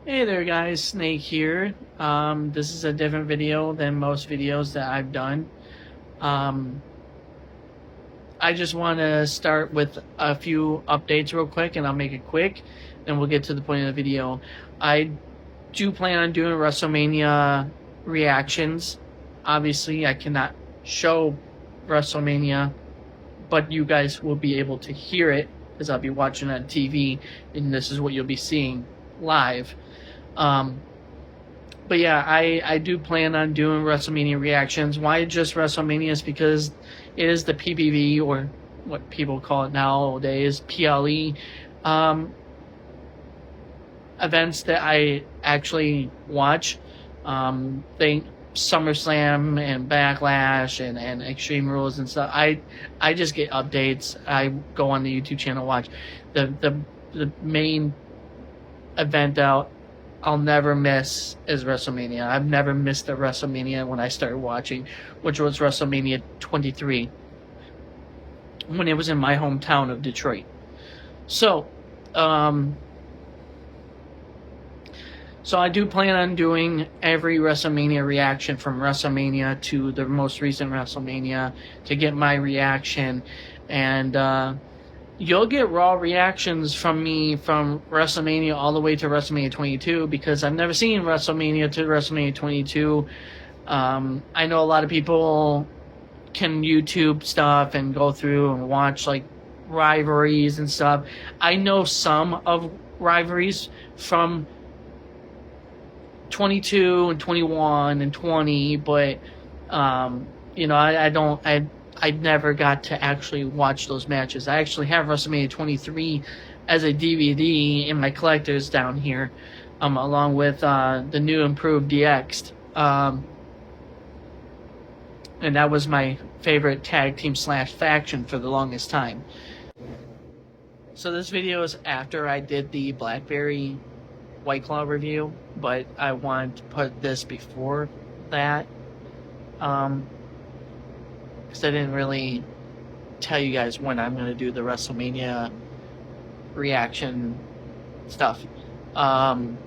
Hey there guys, Snake here. This is a different video than most videos that I've done. Um, I just want to start with a few updates real quick, and I'll make it quick, and we'll get to the point of the video. I do plan on doing WrestleMania reactions. Obviously, I cannot show WrestleMania, but you guys will be able to hear it because I'll be watching on TV, and this is what you'll be seeing live. Um, but yeah, I do plan on doing WrestleMania reactions. Why just WrestleMania? Is because it is the PPV, or what people call it nowadays, PLE, events that I actually watch. Think SummerSlam and Backlash and Extreme Rules and stuff. I just get updates. I go on the YouTube channel, watch the main event out I'll never miss is WrestleMania. I've never missed a WrestleMania when I started watching, which was WrestleMania 23, when it was in my hometown of Detroit. So, so I do plan on doing every WrestleMania reaction from WrestleMania to the most recent WrestleMania to get my reaction, and you'll get raw reactions from me from WrestleMania all the way to WrestleMania 22, because I've never seen WrestleMania to WrestleMania 22. I know a lot of people can YouTube stuff and go through and watch like rivalries and stuff. I know some of rivalries from 22 and 21 and 20, but I never got to actually watch those matches. I actually have WrestleMania 23 as a DVD in my collectors down here, along with the new improved DX. And that was my favorite tag team / faction for the longest time. So this video is after I did the Blackberry White Claw review, but I want to put this before that. Because I didn't really tell you guys when I'm going to do the WrestleMania reaction stuff. So I'm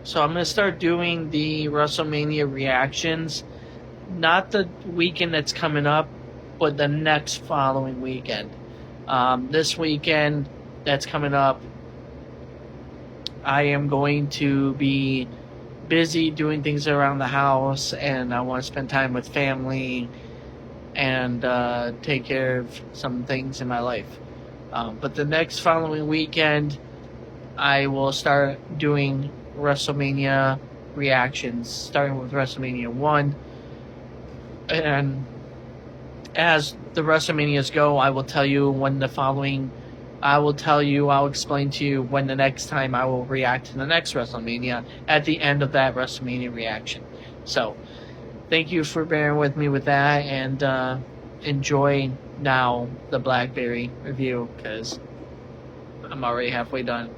going to start doing the WrestleMania reactions, not the weekend that's coming up, but the next following weekend. This weekend that's coming up, I am going to be busy doing things around the house, and I want to spend time with family and take care of some things in my life. But the next following weekend, I will start doing WrestleMania reactions, starting with WrestleMania 1. And as the WrestleManias go, I will tell you when the following... I'll explain to you when the next time I will react to the next WrestleMania at the end of that WrestleMania reaction. So, thank you for bearing with me with that, and enjoy now the Blackberry review, because I'm already halfway done.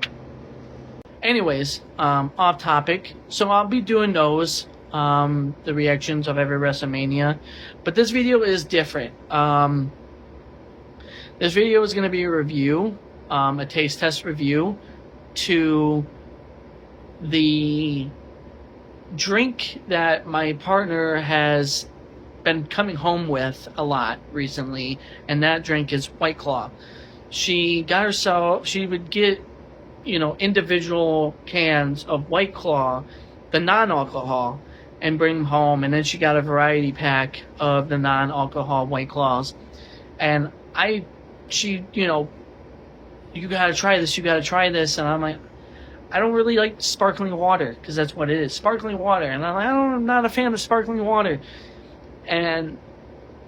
Anyways, off topic. So I'll be doing those, the reactions of every WrestleMania, but this video is different. This video is going to be a review, a taste test review to the drink that my partner has been coming home with a lot recently, and that drink is White Claw. She would get, individual cans of White Claw, the non-alcohol, and bring them home, and then she got a variety pack of the non-alcohol White Claws. And you gotta try this, and I'm like, I don't really like sparkling water, because that's what it is, sparkling water. And I'm like, I'm not a fan of sparkling water. And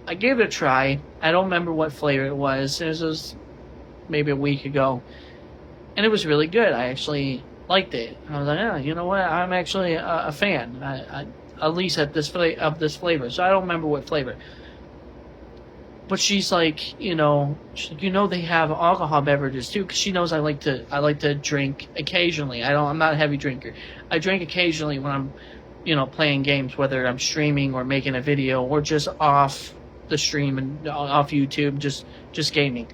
I gave it a try. I don't remember what flavor it was. It was maybe a week ago, and it was really good. I actually liked it. I was like, yeah, you know what? I'm actually a fan. I at least at this flavor. So I don't remember what flavor. But she's like, they have alcohol beverages too, because she knows I like to drink occasionally. I'm not a heavy drinker. I drink occasionally when I'm, playing games, whether I'm streaming or making a video or just off the stream and off YouTube, just gaming.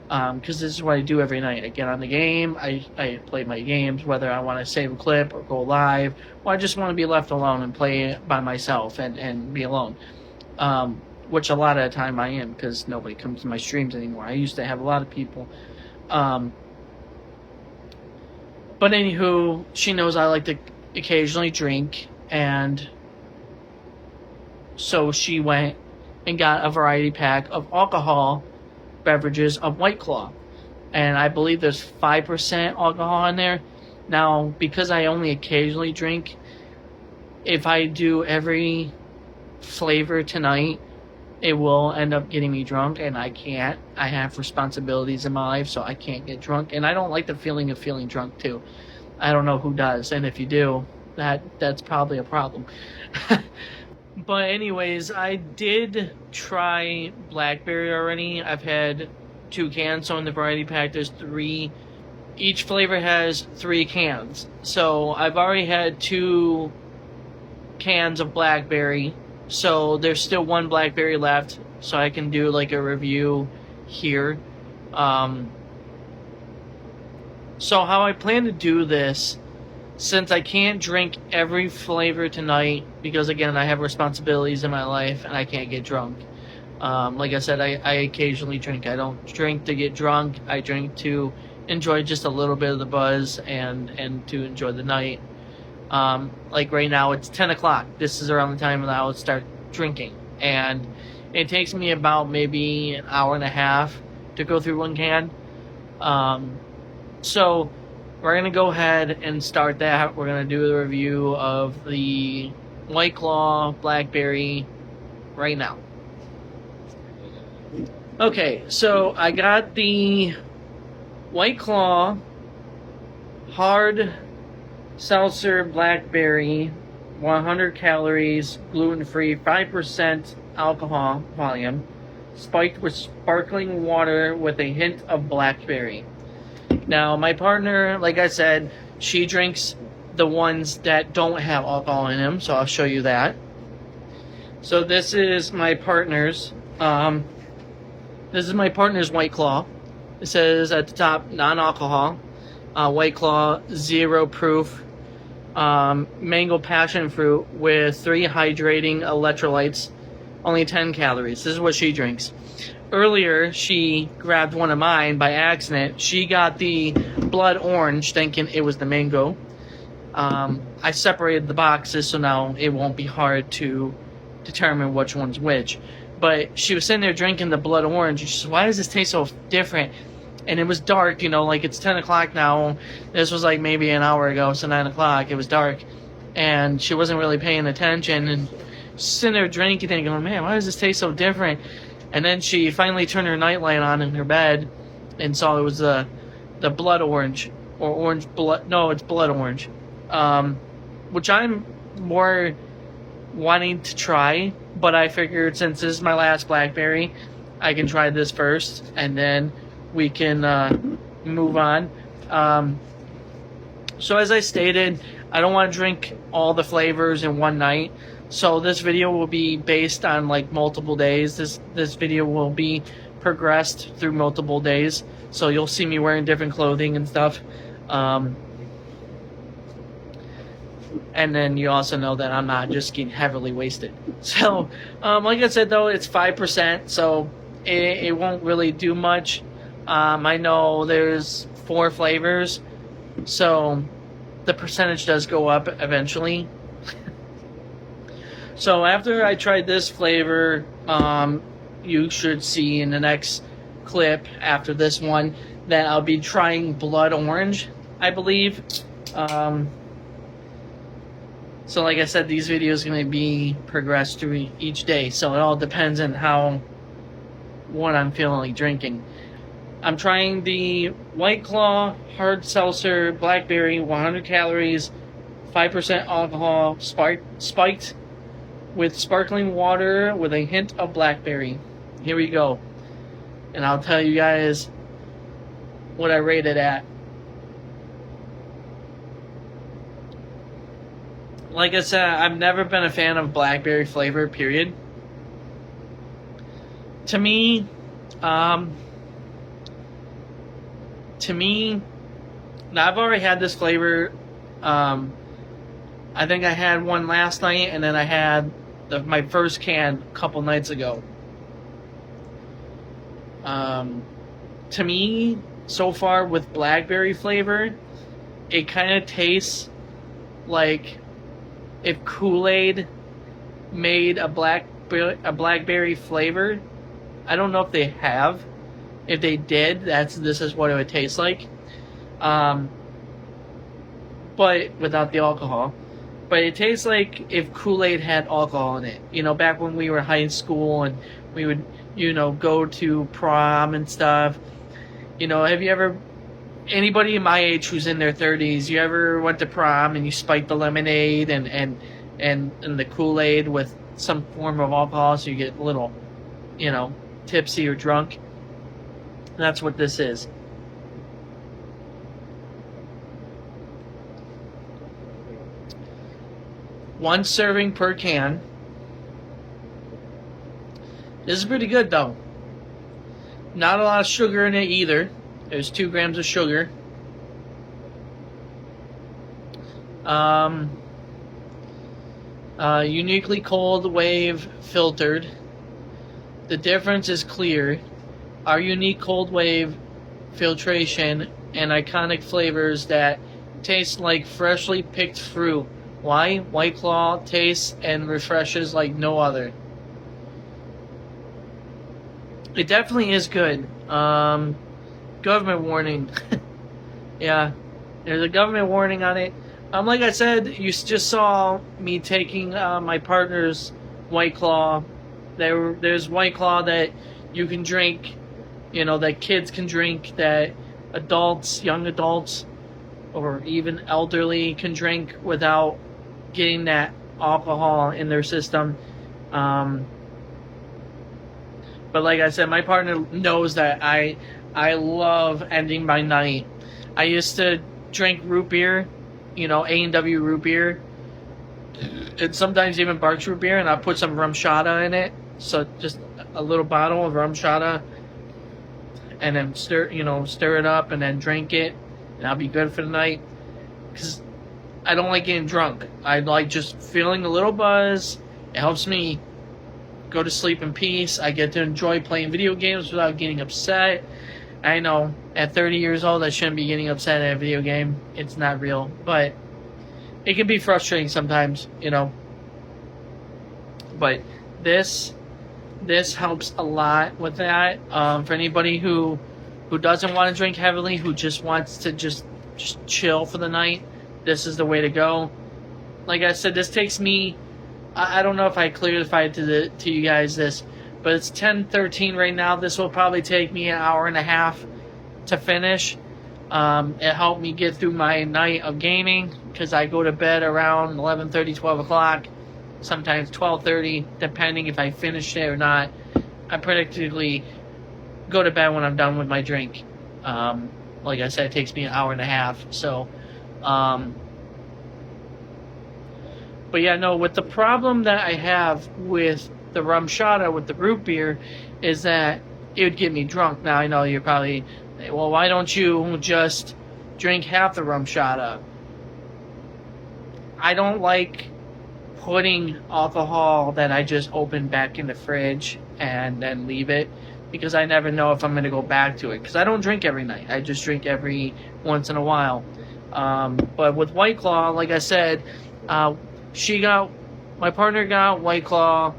because this is what I do every night. I get on the game, I play my games, whether I want to save a clip or go live, or I just want to be left alone and play it by myself and be alone. Which a lot of the time I am, because nobody comes to my streams anymore. I used to have a lot of people. But anywho, she knows I like to occasionally drink, and so she went and got a variety pack of alcohol beverages of White Claw. And I believe there's 5% alcohol in there. Now, because I only occasionally drink, if I do every flavor tonight, it will end up getting me drunk, and I can't. I have responsibilities in my life, so I can't get drunk. And I don't like the feeling of feeling drunk, too. I don't know who does, and if you do, that's probably a problem. But anyways, I did try Blackberry already. I've had 2 cans, so in the variety pack there's 3. Each flavor has 3 cans. So I've already had 2 cans of Blackberry, so there's still 1 Blackberry left, so I can do like a review here. So how I plan to do this, since I can't drink every flavor tonight, because again I have responsibilities in my life and I can't get drunk. Like I said, I occasionally drink. I don't drink to get drunk. I drink to enjoy just a little bit of the buzz and to enjoy the night. Like right now it's 10 o'clock. This is around the time that I would start drinking, and it takes me about maybe an hour and a half to go through 1 can. So we're going to go ahead and start that. We're going to do the review of the White Claw Blackberry right now. Okay, so I got the White Claw Hard Seltzer Blackberry, 100 calories, gluten-free, 5% alcohol volume, spiked with sparkling water with a hint of blackberry. Now, my partner, like I said, she drinks the ones that don't have alcohol in them, so I'll show you that. So this is my partner's. This is my partner's White Claw. It says at the top, non-alcohol. White Claw, 0 proof. Mango passion fruit with 3 hydrating electrolytes, only 10 calories. This is what she drinks. Earlier, she grabbed one of mine by accident. She got the blood orange, thinking it was the mango. I separated the boxes, so now it won't be hard to determine which one's which. But she was sitting there drinking the blood orange, and she said, "Why does this taste so different?" And it was dark, like it's 10 o'clock now. This was like maybe an hour ago, so 9 o'clock. It was dark, and she wasn't really paying attention. And sitting there drinking, thinking, "Oh man, why does this taste so different?" And then she finally turned her nightlight on in her bed and saw it was the blood orange, or orange blood. No, it's blood orange, which I'm more wanting to try. But I figured since this is my last Blackberry, I can try this first, and then we can move on. So as I stated, I don't want to drink all the flavors in one night. So this video will be based on like multiple days. This video will be progressed through multiple days. So you'll see me wearing different clothing and stuff. And then you also know that I'm not just getting heavily wasted. So, like I said, though, it's 5%, so it won't really do much. I know there's 4 flavors, so the percentage does go up eventually. So after I tried this flavor, you should see in the next clip after this one that I'll be trying blood orange, I believe. So like I said, these videos are going to be progressed through each day. So it all depends on what I'm feeling like drinking. I'm trying the White Claw Hard Seltzer Blackberry, 100 calories, 5% alcohol, spiked with sparkling water with a hint of blackberry. Here we go. And I'll tell you guys what I rate it at. Like I said, I've never been a fan of blackberry flavor, period. To me, to me, now I've already had this flavor. I think I had one last night, and then I had my first can a couple nights ago. To me, so far with blackberry flavor, it kind of tastes like if Kool-Aid made a blackberry flavor. I don't know if they have. If they did, this is what it would taste like. But without the alcohol. But it tastes like if Kool-Aid had alcohol in it. You know, back when we were in high school and we would, go to prom and stuff. Have you ever, anybody in my age who's in their 30s, you ever went to prom and you spiked the lemonade and the Kool-Aid with some form of alcohol so you get a little, tipsy or drunk? That's what this is. One serving per can. This is pretty good though. Not a lot of sugar in it either. There's 2 grams of sugar. Uniquely cold wave filtered. The difference is clear. Our unique cold wave filtration and iconic flavors that taste like freshly picked fruit. Why? White Claw tastes and refreshes like no other. It definitely is good. Government warning. Yeah, there's a government warning on it. Like I said, you just saw me taking my partner's White Claw. There's White Claw that you can drink, that kids can drink, that adults, young adults, or even elderly can drink without getting that alcohol in their system. But like I said, my partner knows that I love ending my night. I used to drink root beer, A&W root beer, and sometimes even Barks root beer, and I put some rum shada in it. So just a little bottle of rum shada, and then stir it up, and then drink it, and I'll be good for the night. Because I don't like getting drunk. I like just feeling a little buzz. It helps me go to sleep in peace. I get to enjoy playing video games without getting upset. I know at 30 years old I shouldn't be getting upset at a video game. It's not real, but it can be frustrating sometimes, But this helps a lot with that. For anybody who doesn't want to drink heavily, who just wants to just chill for the night, this is the way to go. Like I said, this takes me, I don't know if I clarified to you guys this, but it's 10:13 right now. This will probably take me an hour and a half to finish. It helped me get through my night of gaming because I go to bed around 11:30, 12 o'clock, sometimes 12:30, depending if I finished it or not. I practically go to bed when I'm done with my drink. Like I said, it takes me an hour and a half. So, but yeah, no, with the problem that I have with the rum shada, with the root beer, is that it would get me drunk. Now, I know you're probably, well, why don't you just drink half the rum shada? I don't like putting alcohol that I just open back in the fridge and then leave it, because I never know if I'm going to go back to it. Because I don't drink every night. I just drink every once in a while. But with White Claw, like I said, my partner got White Claw.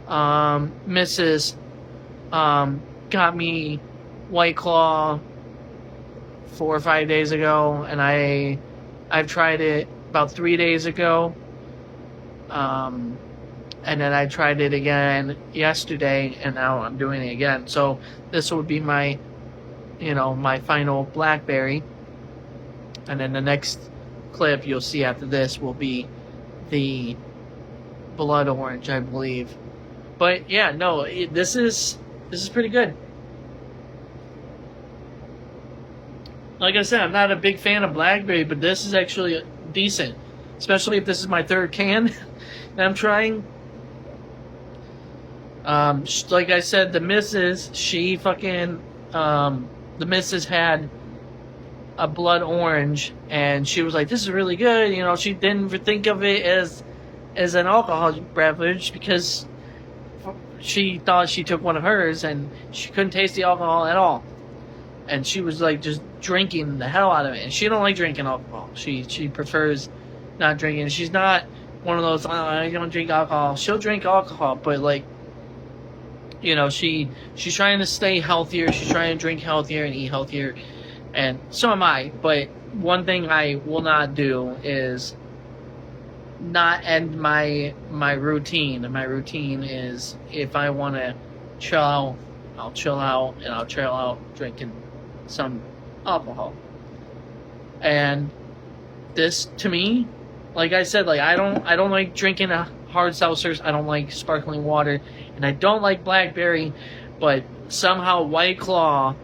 Mrs. Got me White Claw 4 or 5 days ago, and I've tried it about 3 days ago. And then I tried it again yesterday, and now I'm doing it again. So this would be my final blackberry. And then the next clip you'll see after this will be the blood orange, I believe. But yeah, no, this is pretty good. Like I said, I'm not a big fan of blackberry, but this is actually decent, especially if this is my third can that I'm trying. Like I said, the missus had a blood orange, and she was like, "This is really good." You know, she didn't think of it as an alcoholic beverage because she thought she took one of hers and she couldn't taste the alcohol at all, and she was like just drinking the hell out of it. And she don't like drinking alcohol. She prefers not drinking. She's not one of those, "Oh, I don't drink alcohol." She'll drink alcohol, but like, you know, she's trying to stay healthier. She's trying to drink healthier and eat healthier, and so am I. But one thing I will not do is not end my routine. And my routine is, if I want to chill out, I'll chill out, and I'll chill out drinking some alcohol. And this, to me, like I said, like I don't like drinking hard seltzers. I don't like sparkling water, and I don't like blackberry. But somehow White Claw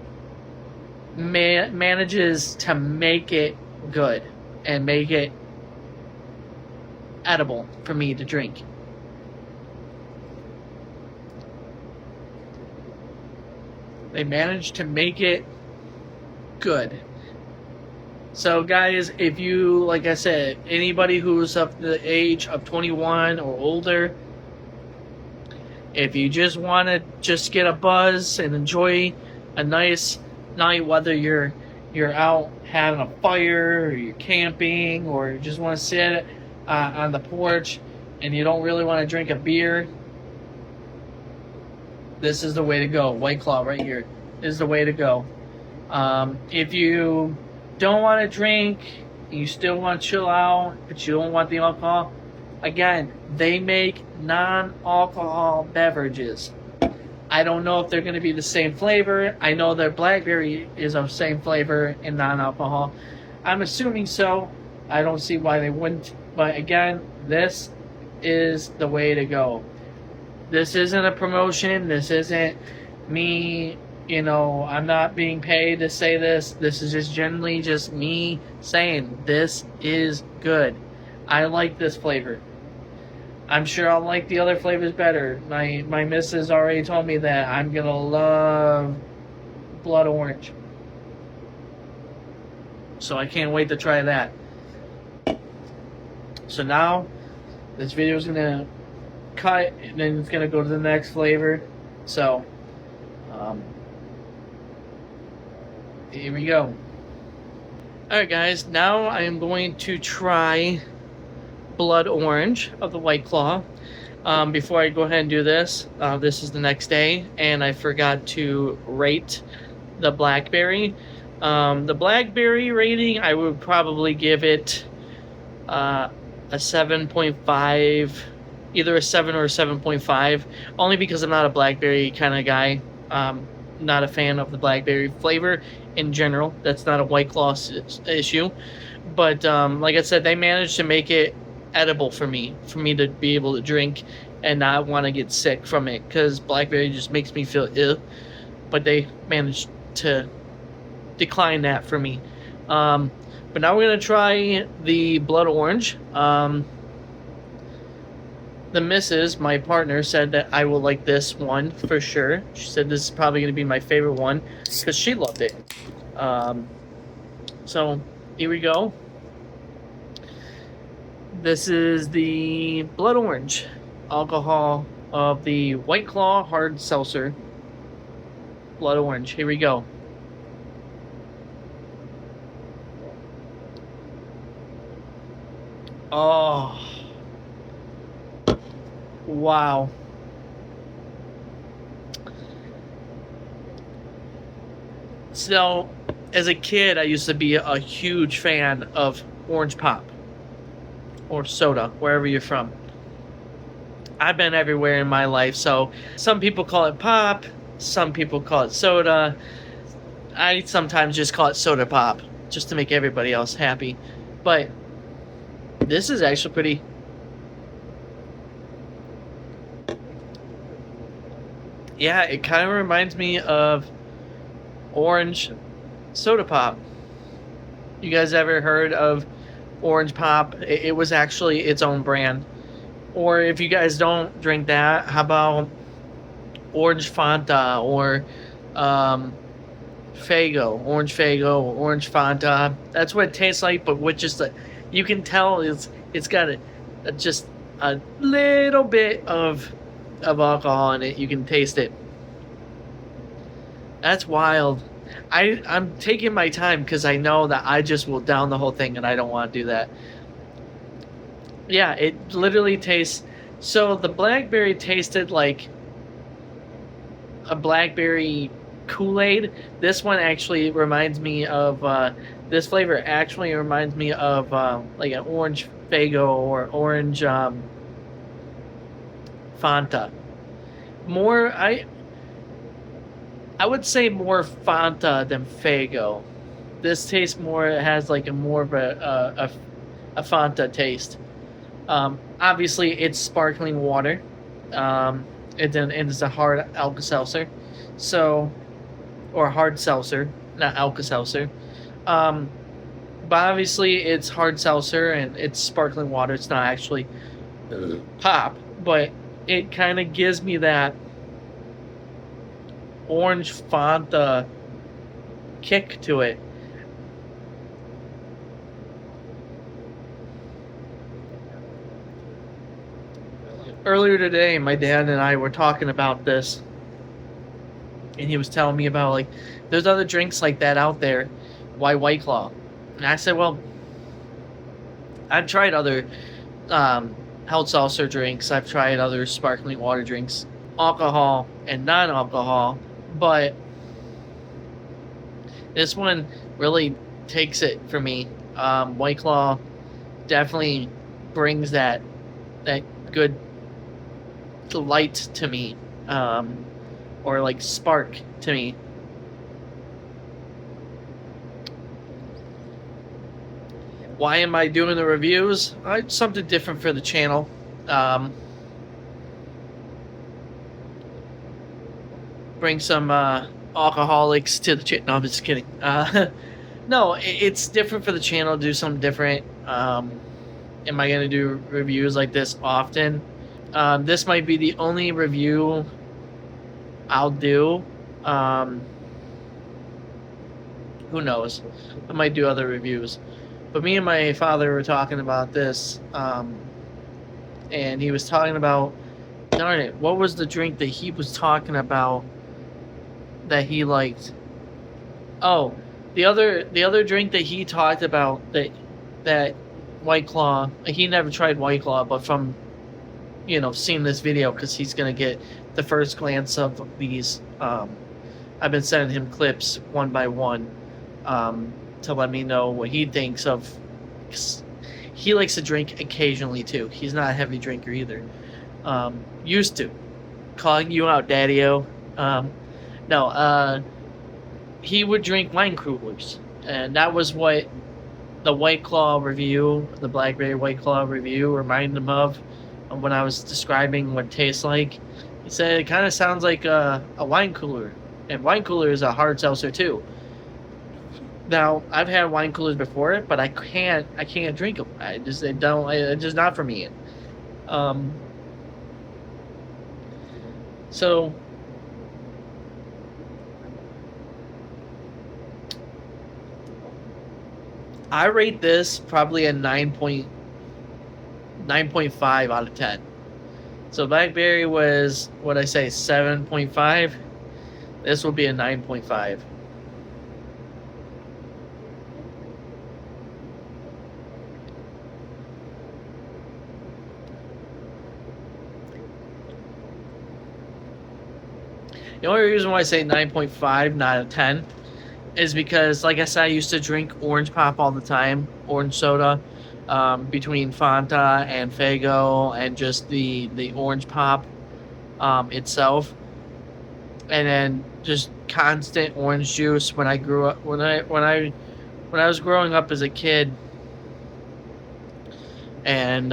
manages to make it good and make it edible for me to drink. They managed to make it good. So guys, if you, like I said, anybody who's of the age of 21 or older, if you just want to just get a buzz and enjoy a nice night, whether you're out having a fire, or you're camping, or you just want to sit on the porch and you don't really want to drink a beer, this is the way to go. White Claw right here is the way to go. If you don't want to drink, you still want to chill out, but you don't want the alcohol, again, they make non-alcohol beverages. I don't know if they're going to be the same flavor. I know their blackberry is of same flavor and non-alcohol. I'm assuming so. I don't see why they wouldn't. But again, this is the way to go. This isn't a promotion. This isn't me, you know, I'm not being paid to say this. This is just generally just me saying this is good. I like this flavor. I'm sure I'll like the other flavors better. My missus already told me that I'm going to love blood orange. So I can't wait to try that. So now, this video is going to cut, and then it's going to go to the next flavor. So, here we go. Alright guys, now I am going to try blood orange of the White Claw. Before I go ahead and do this, this is the next day, and I forgot to rate the blackberry. The blackberry rating, I would probably give it a 7.5, either a 7 or a 7.5, only because I'm not a blackberry kind of guy. Not a fan of the blackberry flavor in general. That's not a White Claw issue. But like I said, they managed to make it edible for me to be able to drink and not want to get sick from it, because blackberry just makes me feel ill. But they managed to decline that for me. But now we're going to try the blood orange. The missus, my partner, said that I will like this one for sure. She said this is probably going to be my favorite one because she loved it. So here we go. This is the blood orange alcohol of the White Claw hard seltzer. Blood orange. Here we go. Oh. Wow. So, as a kid, I used to be a huge fan of orange pop or soda, wherever you're from. I've been everywhere in my life, so some people call it pop, some people call it soda. I sometimes just call it soda pop, just to make everybody else happy. But this is actually pretty... Yeah, it kind of reminds me of orange soda pop. You guys ever heard of orange pop? It was actually its own brand. Or if you guys don't drink that, how about orange Fanta or Faygo, orange Faygo, orange Fanta. That's what it tastes like, but with just you can tell it's got just a little bit of alcohol in it. You can taste it. That's wild. I'm taking my time because I know that I just will down the whole thing, and I don't want to do that. Yeah, it literally tastes. So the blackberry tasted like a blackberry Kool-Aid. This one actually reminds me of this flavor actually reminds me of like an orange Faygo or orange Fanta. More I would say more Fanta than Faygo. This tastes more. It has like a more of a Fanta taste. Obviously, it's sparkling water. It's a hard Alka Seltzer, so or hard seltzer, not Alka Seltzer. Um, but obviously, it's hard seltzer and it's sparkling water. It's not actually pop, but it kind of gives me that orange Fanta kick to it. Earlier today, my dad and I were talking about this, and he was telling me about like there's other drinks like that out there. Why White Claw? And I said, well, I've tried other held seltzer drinks. I've tried other sparkling water drinks, alcohol and non-alcohol, but this one really takes it for me. White Claw definitely brings that good light to me, or like spark to me. Why am I doing the reviews? Something different for the channel. Bring some alcoholics to the channel. No, I'm just kidding. No, it's different for the channel. Do something different. Am I going to do reviews like this often? This might be the only review I'll do. Who knows? I might do other reviews. But me and my father were talking about this, and he was talking about, darn it, what was the drink that he was talking about that he liked? Oh, the other drink that he talked about that White Claw. He never tried White Claw, but from seeing this video, because he's gonna get the first glance of these. I've been sending him clips one by one. To let me know what he thinks of. He likes to drink occasionally too. He's not a heavy drinker either. Used to. Calling you out, Daddy-O. No, he would drink wine coolers. And that was what the White Claw review, the Blackberry White Claw review, reminded him of when I was describing what it tastes like. He said it kind of sounds like a wine cooler. And wine cooler is a hard seltzer too. Now, I've had wine coolers before, but I can't drink them. It's just not for me. So I rate this probably a 9.5 out of 10. So Blackberry was, what I say, 7.5. This will be a 9.5. The only reason why I say 9.5, not a 10, is because, like I said, I used to drink orange pop all the time, orange soda, between Fanta and Faygo and just the orange pop itself, and then just constant orange juice when I grew up. When I was growing up as a kid and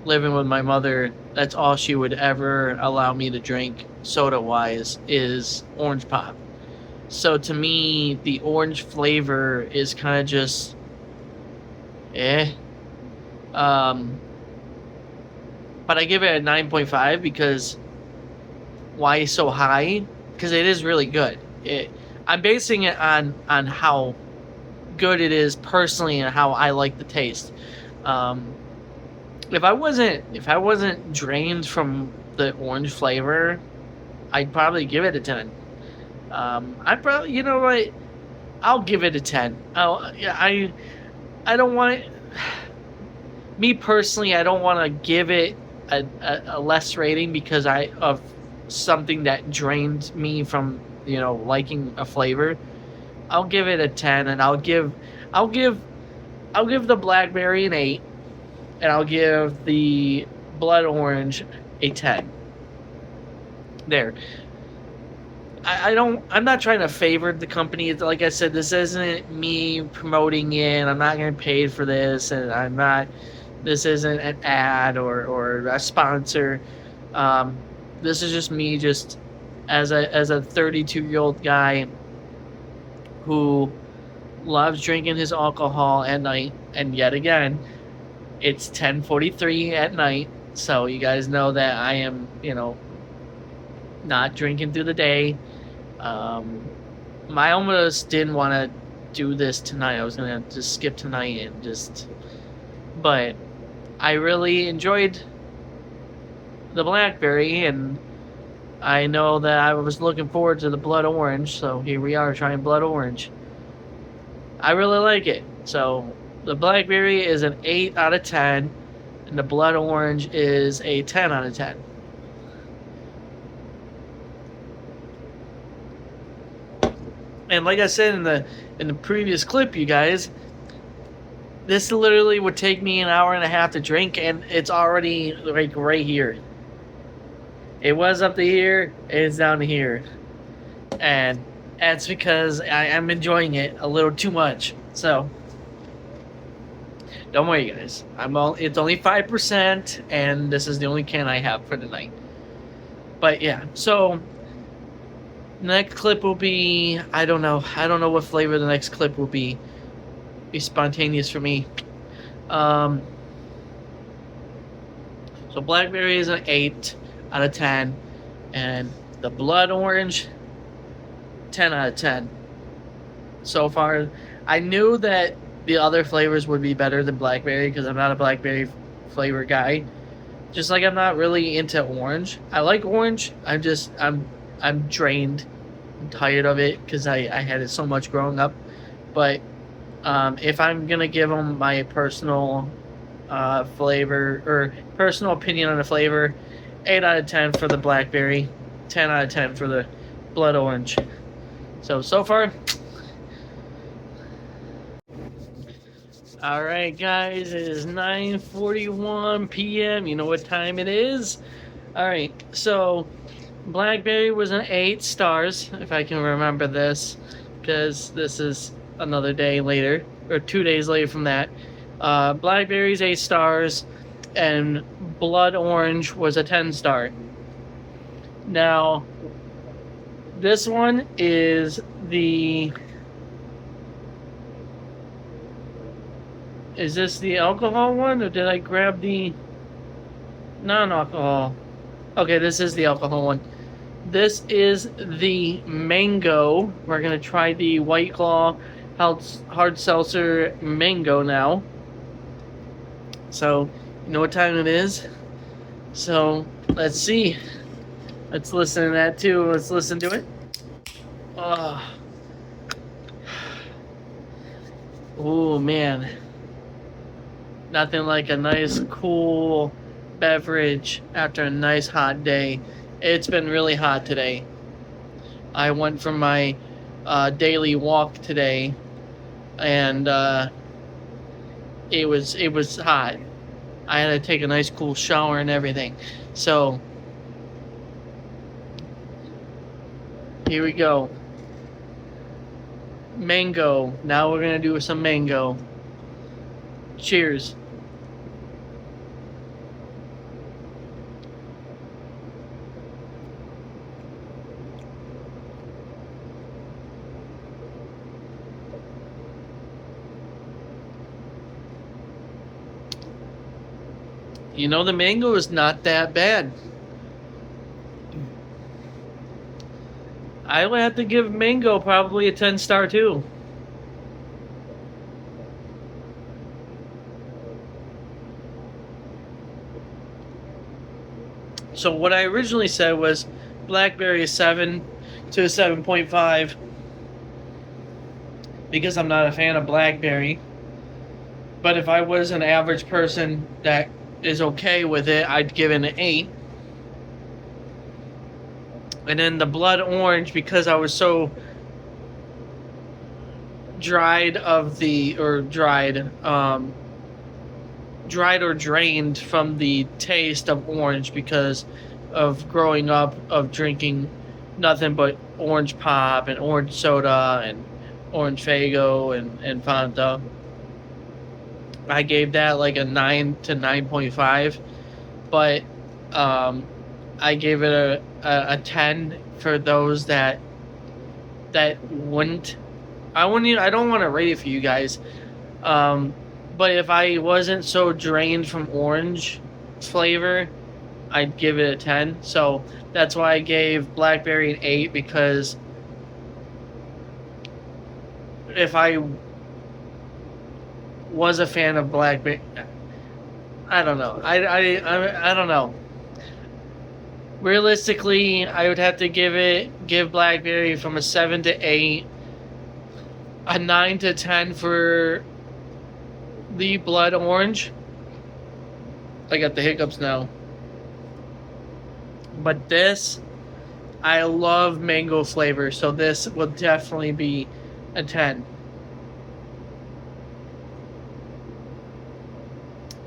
living with my mother, that's all she would ever allow me to drink soda-wise is orange pop. So to me, the orange flavor is kind of just but I give it a 9.5 because why so high? Because it is really good. I'm basing it on how good it is personally and how I like the taste. If I wasn't drained from the orange flavor, I'd probably give it a 10. I'd probably, you know what? I'll give it a 10. I don't want it. Me personally, I don't want to give it a less rating because of something that drained me from liking a flavor. I'll give it a 10, and I'll give the blackberry an 8, and I'll give the blood orange a 10. There. I'm not trying to favor the company. Like I said, this isn't me promoting it. I'm not getting paid for this, and this isn't an ad or a sponsor. This is just me, just as a 32-year-old guy who loves drinking his alcohol at night. And yet again, it's 10:43 at night, so you guys know that I am, not drinking through the day. I almost didn't want to do this tonight. I was gonna just skip tonight but I really enjoyed the blackberry, and I know that I was looking forward to the blood orange, so here we are trying blood orange. I really like it. So the blackberry is an 8 out of 10, and the blood orange is a 10 out of 10. And like I said in the previous clip, you guys, this literally would take me an hour and a half to drink, and it's already like right here. It was up to here, it's down to here. And that's because I'm enjoying it a little too much. So don't worry, guys. It's only 5%, and this is the only can I have for tonight. But yeah, so next clip will be, I don't know what flavor the next clip will be. Be spontaneous for me. So blackberry is an 8 out of 10, and the blood orange, 10 out of 10. So far, I knew that the other flavors would be better than blackberry because I'm not a blackberry flavor guy. Just like I'm not really into orange. I like orange. I'm drained. I'm tired of it because I had it so much growing up. But if I'm gonna give them my personal flavor or personal opinion on the flavor, 8 out of 10 for the blackberry, 10 out of 10 for the blood orange. So far. All right, guys, it is 9:41 p.m. You know what time it is? All right, so blackberry was an 8 stars, if I can remember this, because this is another day later, or 2 days later from that. Blackberry's 8 stars, and blood orange was a 10 star. Now, this one is Is this the alcohol one, or did I grab the non-alcohol? Okay, this is the alcohol one. This is the mango. We're going to try the White Claw hard seltzer mango now. So, you know what time it is? So, let's see. Let's listen to that too. Let's listen to it. Oh, man. Nothing like a nice, cool beverage after a nice hot day. It's been really hot today. I went for my daily walk today, and it was hot. I had to take a nice cool shower and everything. So here we go. Mango. Now we're gonna do some mango. Cheers. You know, the mango is not that bad. I would have to give mango probably a 10-star too. So what I originally said was blackberry is 7 to 7.5 because I'm not a fan of blackberry. But if I was an average person that is okay with it, I'd give it an 8. And then the blood orange, because I was so dried or drained from the taste of orange because of growing up of drinking nothing but orange pop and orange soda and orange Faygo and Fanta. I gave that like a 9 to 9.5, but I gave it a 10 for those that wouldn't. I don't want to rate it for you guys. But if I wasn't so drained from orange flavor, I'd give it a 10. So that's why I gave blackberry an 8, because if I was a fan of blackberry, I don't know. I don't know. Realistically, I would have to give blackberry from a 7 to 8, a 9 to 10 for the blood orange. I got the hiccups now. But this, I love mango flavor, so this will definitely be a 10.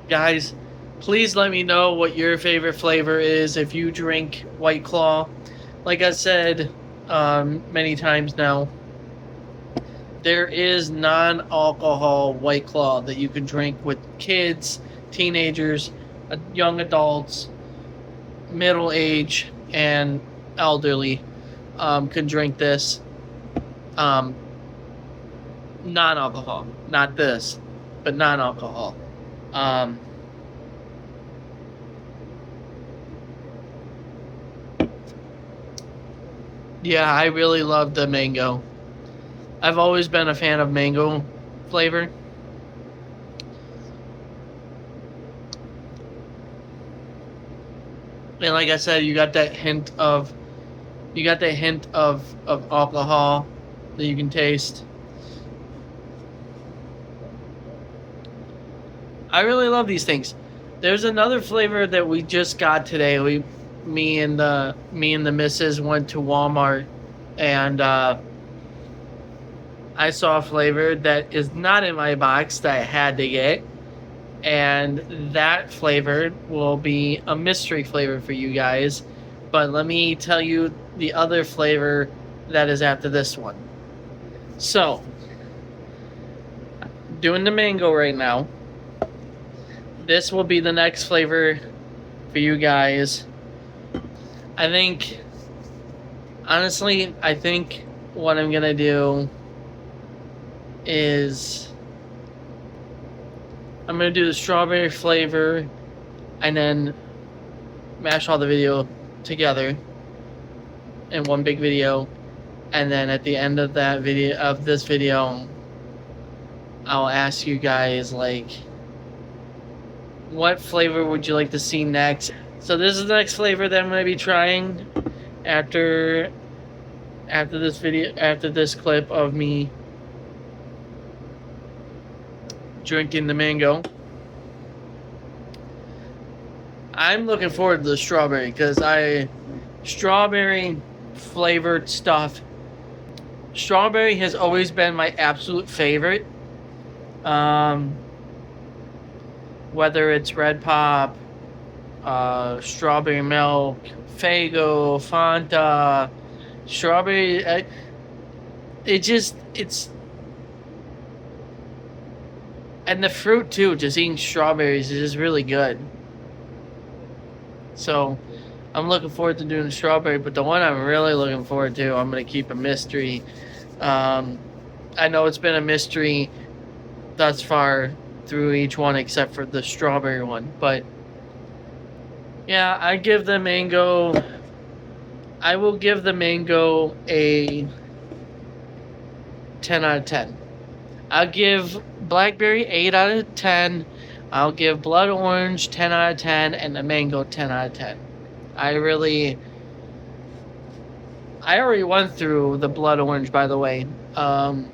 Guys, please let me know what your favorite flavor is if you drink White Claw. Like I said many times now, there is non-alcohol White Claw that you can drink with kids, teenagers, young adults, middle age, and elderly can drink this. Non-alcohol, not this, but non-alcohol. Yeah, I really love the mango. I've always been a fan of mango flavor. And like I said, you got that hint of alcohol that you can taste. I really love these things. There's another flavor that we just got today. Me and the missus went to Walmart, and I saw a flavor that is not in my box that I had to get, and that flavor will be a mystery flavor for you guys. But let me tell you the other flavor that is after this one. So, doing the mango right now. This will be the next flavor for you guys. Honestly, I think what I'm gonna do is I'm gonna do the strawberry flavor and then mash all the video together in one big video, and then at the end of this video I'll ask you guys, like, what flavor would you like to see next? So this is the next flavor that I'm going to be trying after this clip of me drinking the mango. I'm looking forward to the strawberry because strawberry flavored stuff. Strawberry has always been my absolute favorite. Whether it's Red Pop, strawberry milk, Faygo, Fanta, strawberry, and the fruit too, just eating strawberries is just really good. So I'm looking forward to doing the strawberry, but the one I'm really looking forward to, I'm going to keep a mystery. I know it's been a mystery thus far through each one except for the strawberry one, but yeah, I give the mango I will give the mango a 10 out of 10. I'll give blackberry 8 out of 10. I'll give blood orange 10 out of 10 and the mango 10 out of 10. I already went through the blood orange, by the way. But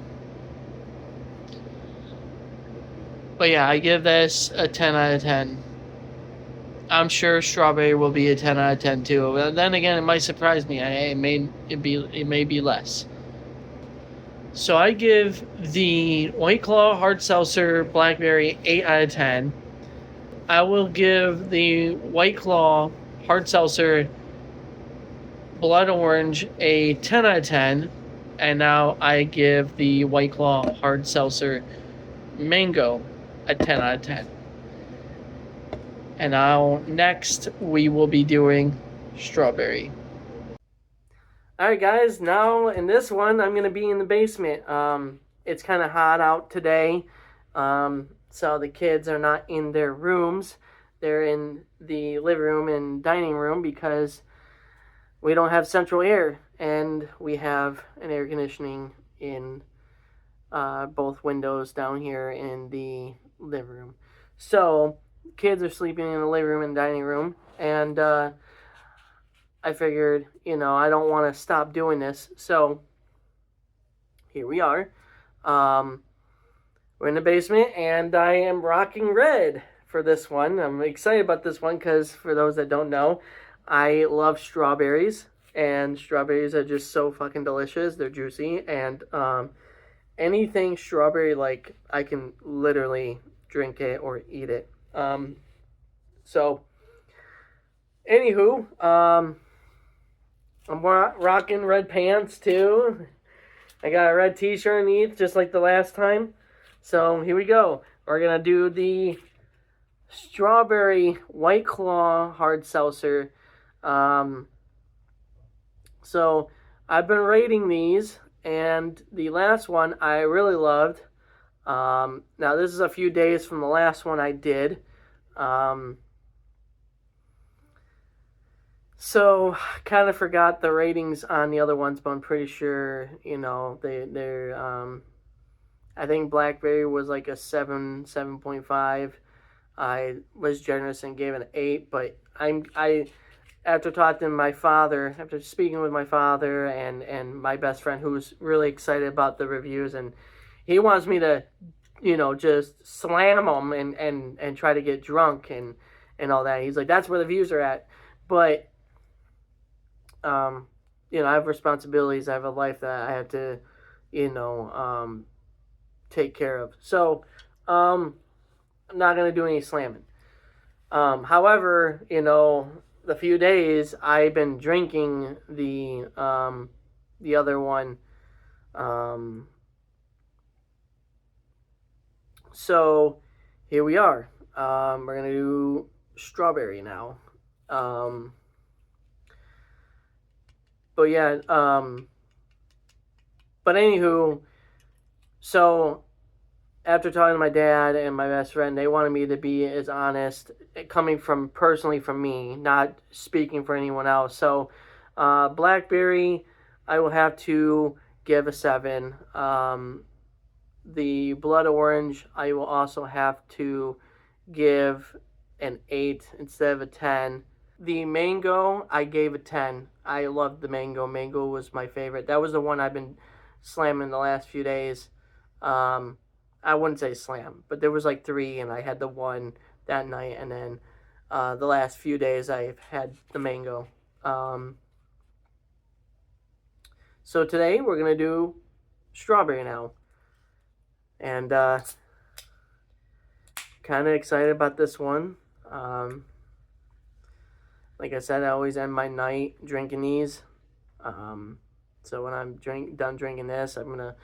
yeah, I give this a 10 out of 10. I'm sure strawberry will be a 10 out of 10 too. But then again, it might surprise me. It may be less. So I give the White Claw Hard Seltzer Blackberry 8 out of 10. I will give the White Claw Hard Seltzer Blood Orange a 10 out of 10. And now I give the White Claw Hard Seltzer Mango a 10 out of 10. And now next we will be doing strawberry. Alright guys, now in this one I'm going to be in the basement. It's kind of hot out today, so the kids are not in their rooms. They're in the living room and dining room because we don't have central air, and we have an air conditioning in both windows down here in the living room. So kids are sleeping in the living room and dining room, and I figured, I don't want to stop doing this. So here we are. We're in the basement, and I am rocking red for this one. I'm excited about this one because, for those that don't know, I love strawberries, and strawberries are just so fucking delicious. They're juicy, and anything strawberry, like, I can literally drink it or eat it. So, anywho, I'm rocking red pants too. I got a red t-shirt underneath, just like the last time. So here we go. We're going to do the strawberry White Claw hard seltzer. So I've been rating these, and the last one I really loved. Now this is a few days from the last one I did. So, kind of forgot the ratings on the other ones, but I'm pretty sure, they're, I think Blackberry was like a 7.5. I was generous and gave it an 8, but after talking to my father, after speaking with my father and my best friend, who's really excited about the reviews, and he wants me to, just slam them and try to get drunk and all that. He's like, that's where the views are at. But I have responsibilities. I have a life that I have to, take care of. So, I'm not going to do any slamming. However, the few days I've been drinking the other one. So, here we are. We're going to do strawberry now. But yeah, but anywho, so after talking to my dad and my best friend, they wanted me to be as honest, coming from personally from me, not speaking for anyone else. So, Blackberry, I will have to give a 7. The Blood Orange, I will also have to give an 8 instead of a 10. The Mango, I gave a 10. I loved the Mango. Mango was my favorite. That was the one I've been slamming the last few days. I wouldn't say slam, but there was like 3, and I had the one that night, and then the last few days I've had the Mango. So today we're going to do strawberry now. And kind of excited about this one. Like I said, I always end my night drinking these. So when I'm done drinking this, I'm going to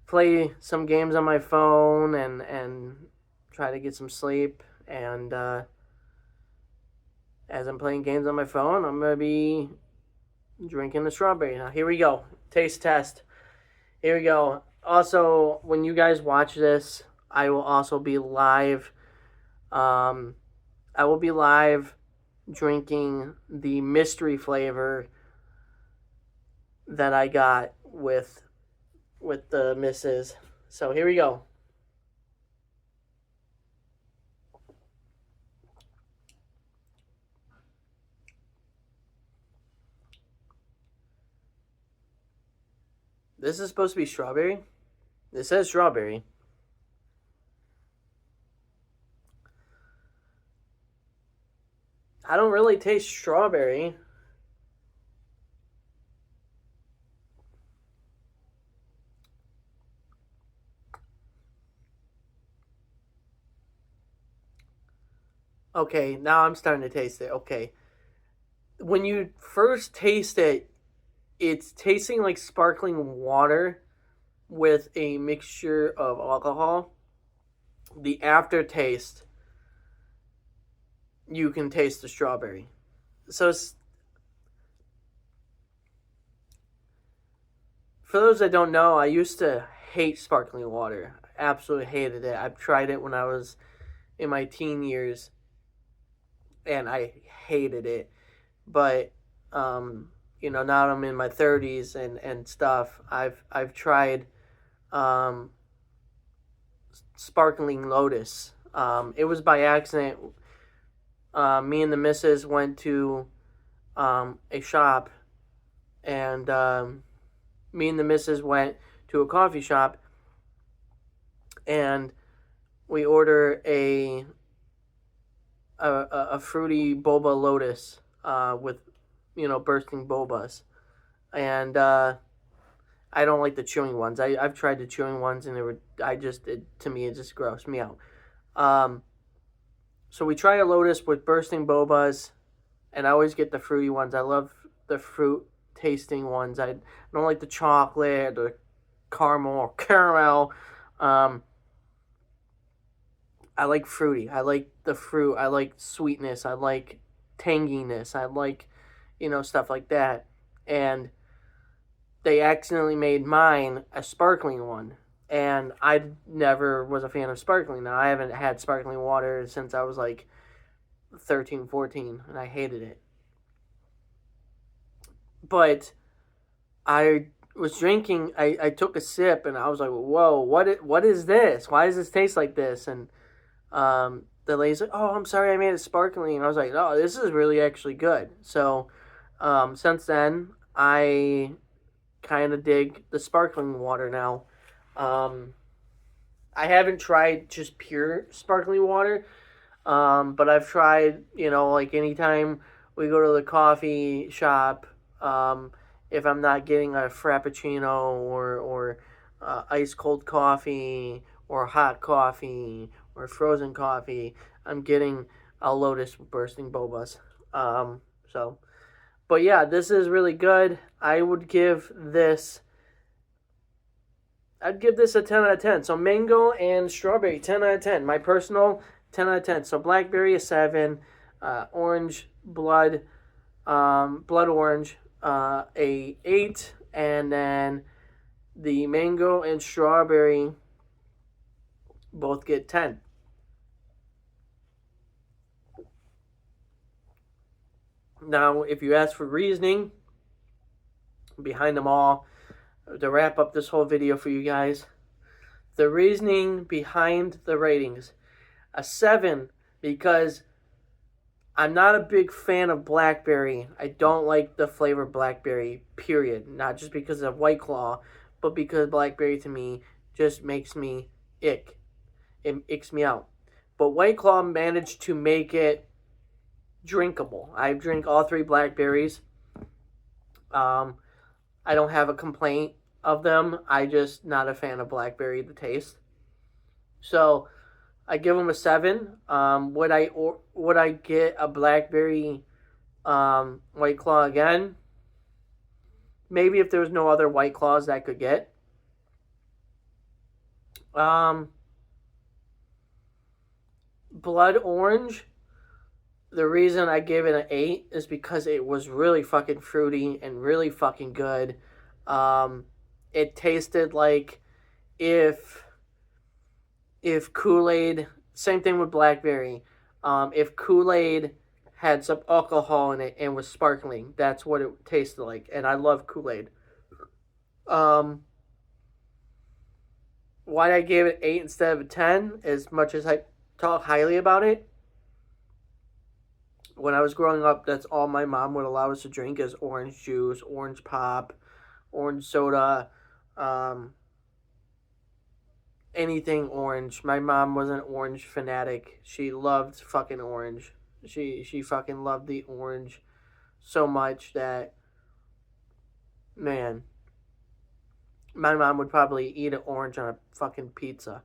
play some games on my phone and try to get some sleep. And as I'm playing games on my phone, I'm going to be drinking the strawberry. Now, here we go. Taste test. Here we go. Also, when you guys watch this, I will also be live. I will be live drinking the mystery flavor that I got with the misses. So here we go. This is supposed to be strawberry. It says strawberry. I don't really taste strawberry. Okay, now I'm starting to taste it. Okay. When you first taste it, it's tasting like sparkling water with a mixture of alcohol. The aftertaste, you can taste the strawberry. So, for those that don't know, I used to hate sparkling water. Absolutely hated it. I've tried it when I was in my teen years, and I hated it. But now I'm in my 30s and stuff. I've tried um, sparkling Lotus. It was by accident. Me and the missus went to a shop, and me and the missus went to a coffee shop, and we order a fruity boba Lotus with bursting bobas, and I don't like the chewing ones. I've tried the chewing ones, and to me it just grossed me out. Um, so we try a Lotus with bursting bobas, and I always get the fruity ones. I love the fruit tasting ones. I don't like the chocolate or caramel or caramel. Um, I like fruity. I like the fruit. I like sweetness. I like tanginess. I like, stuff like that. And they accidentally made mine a sparkling one. And I never was a fan of sparkling. Now, I haven't had sparkling water since I was like 13, 14, and I hated it. But I was drinking, I took a sip, and I was like, whoa, what is this? Why does this taste like this? And the lady's like, oh, I'm sorry, I made it sparkling. And I was like, oh, this is really actually good. So since then, I kind of dig the sparkling water now. I haven't tried just pure sparkling water, but I've tried, like anytime we go to the coffee shop, if I'm not getting a frappuccino or ice cold coffee or hot coffee or frozen coffee, I'm getting a Lotus bursting bobas. So, but yeah, this is really good. I'd give this a 10 out of 10. So mango and strawberry, 10 out of 10. My personal 10 out of 10. So blackberry a 7, orange blood orange a 8, and then the mango and strawberry both get 10. Now, if you ask for reasoning behind them all, to wrap up this whole video for you guys, the reasoning behind the ratings, a 7, because I'm not a big fan of blackberry. I don't like the flavor blackberry, period. Not just because of White Claw, but because blackberry to me just makes me ick. It icks me out. But White Claw managed to make it drinkable. I drink all 3 blackberries. I don't have a complaint of them. I just not a fan of blackberry, the taste. So I give them a 7. Would I get a blackberry White Claw again? Maybe if there was no other White Claws that I could get. Blood orange. The reason I gave it an 8 is because it was really fucking fruity and really fucking good. It tasted like if Kool-Aid, same thing with blackberry. If Kool-Aid had some alcohol in it and was sparkling, that's what it tasted like. And I love Kool-Aid. Why I gave it 8 instead of a 10, as much as I talk highly about it, when I was growing up, that's all my mom would allow us to drink is orange juice, orange pop, orange soda, um, anything orange. My mom was an orange fanatic. She loved fucking orange. She fucking loved the orange so much that, man, my mom would probably eat an orange on a fucking pizza.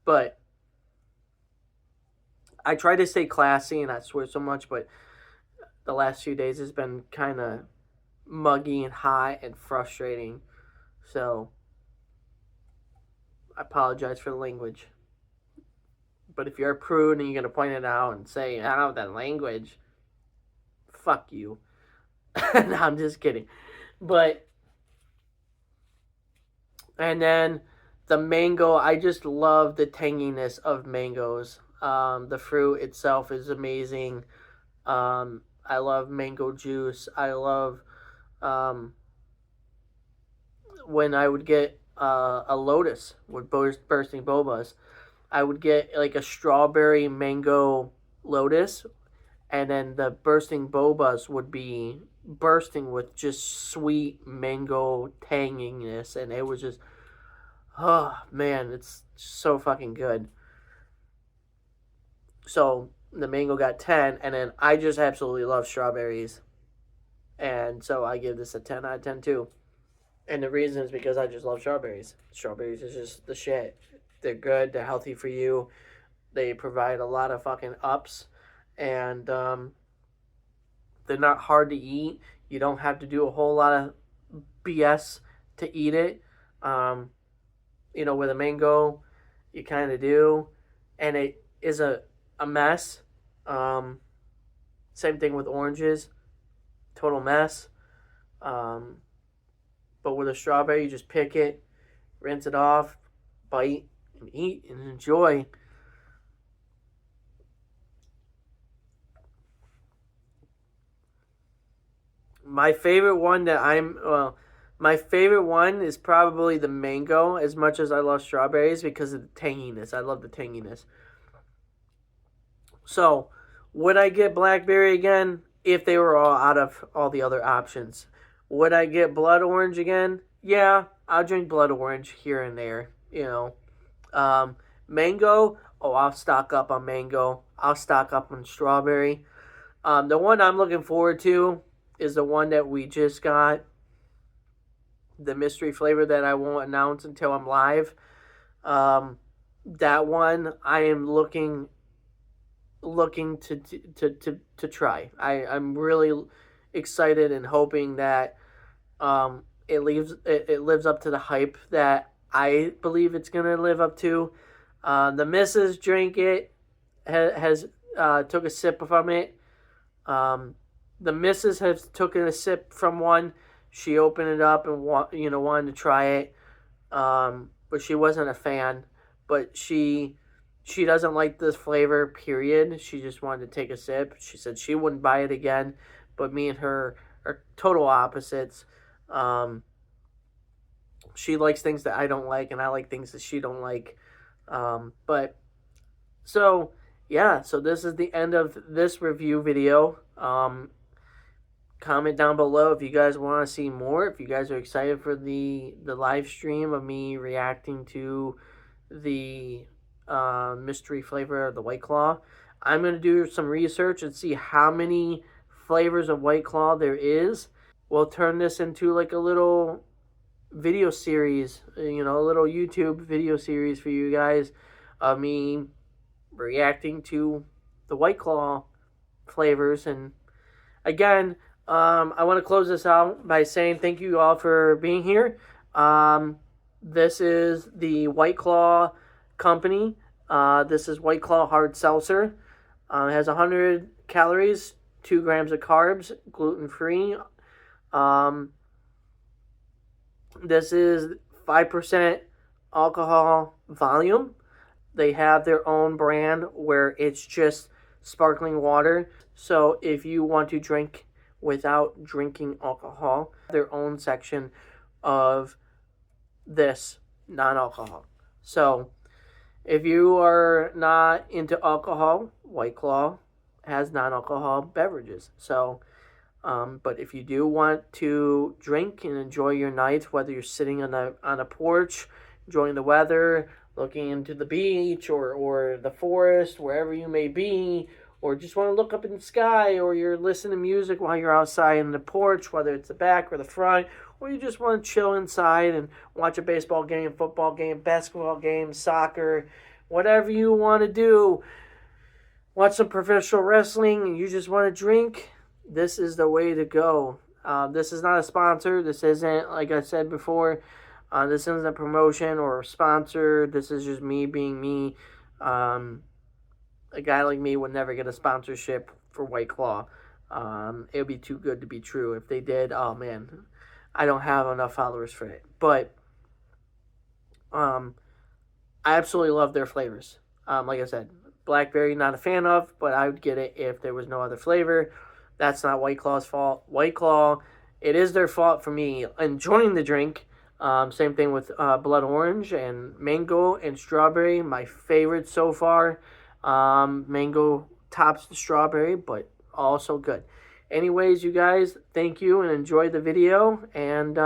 But I try to stay classy and not swear so much, but the last few days has been kind of muggy and hot and frustrating. So I apologize for the language. But if you're a prude and you're going to point it out and say, oh, that language, fuck you. No, I'm just kidding. But, and then the mango, I just love the tanginess of mangoes. The fruit itself is amazing. I love mango juice. I love um, when I would get a Lotus with bursting bobas. I would get like a strawberry mango Lotus, and then the bursting bobas would be bursting with just sweet mango tanginess, and it was just, oh man, it's so fucking good. So the mango got 10, and then I just absolutely love strawberries, and so I give this a 10 out of 10 too. And the reason is because I just love strawberries. Strawberries is just the shit. They're good. They're healthy for you. They provide a lot of fucking ups, and they're not hard to eat. You don't have to do a whole lot of BS to eat it. Um, with a mango, you kind of do, and it is a mess. Um, Same thing with oranges, total mess. Um, but with a strawberry, you just pick it, rinse it off, bite, and eat and enjoy. My favorite one that my favorite one is probably the mango. As much as I love strawberries because of the tanginess, I love the tanginess. So, would I get blackberry again if they were all out of all the other options? Would I get blood orange again? Yeah, I'll drink blood orange here and there. Mango. Oh, I'll stock up on mango. I'll stock up on strawberry. The one I'm looking forward to is the one that we just got. The mystery flavor that I won't announce until I'm live. That one I am looking to try. I'm really excited and hoping that it lives up to the hype that I believe it's gonna live up to. The missus drank it, has took a sip from it. The missus has taken a sip from one. She opened it up and wanted to try it, but she wasn't a fan. But she doesn't like this flavor. Period. She just wanted to take a sip. She said she wouldn't buy it again. But me and her are total opposites. She likes things that I don't like, and I like things that she don't like. But so yeah, so this is the end of this review video. Comment down below if you guys want to see more. If you guys are excited for the live stream of me reacting to the mystery flavor of the White Claw. I'm going to do some research and see how many flavors of White Claw there is. We'll turn this into like a little video series, a little YouTube video series for you guys of me reacting to the White Claw flavors. And again, I want to close this out by saying thank you all for being here. This is the White Claw company. This is White Claw Hard Seltzer. It has 100 calories, 2 grams of carbs, gluten-free. This is 5% alcohol volume. They have their own brand where it's just sparkling water. So if you want to drink without drinking alcohol, their own section of this non-alcoholic. So if you are not into alcohol, White Claw has non-alcoholic beverages. So, but if you do want to drink and enjoy your night, whether you're sitting on a porch, enjoying the weather, looking into the beach or the forest, wherever you may be, or just want to look up in the sky, or you're listening to music while you're outside on the porch, whether it's the back or the front, or you just want to chill inside and watch a baseball game, football game, basketball game, soccer, whatever you want to do, watch some professional wrestling, and you just want to drink, this is the way to go. This is not a sponsor. This isn't, like I said before, this isn't a promotion or a sponsor. This is just me being me. A guy like me would never get a sponsorship for White Claw. It would be too good to be true. If they did, oh man, I don't have enough followers for it. But I absolutely love their flavors. Like I said, blackberry, not a fan of, but I would get it if there was no other flavor. That's not White Claw's fault. White Claw, it is their fault for me enjoying the drink. Same thing with blood orange and mango and strawberry. My favorite so far. Mango tops the strawberry, but also good. Anyways, you guys, thank you and enjoy the video. And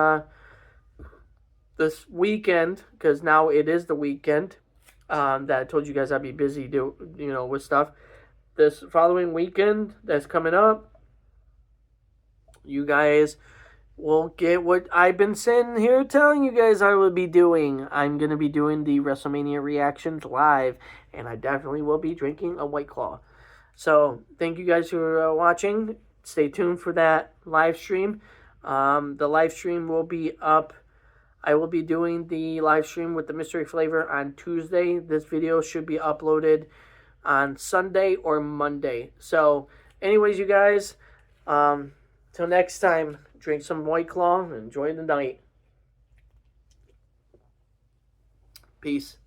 this weekend, because now it is the weekend, that I told you guys I'd be busy with stuff. This following weekend that's coming up, you guys will get what I've been sitting here telling you guys I will be doing. I'm going to be doing the WrestleMania reactions live, and I definitely will be drinking a White Claw. So, thank you guys for watching. Stay tuned for that live stream. The live stream will be up. I will be doing the live stream with the mystery flavor on Tuesday. This video should be uploaded on Sunday or Monday. So, anyways, you guys, till next time, drink some White Claw and enjoy the night. Peace.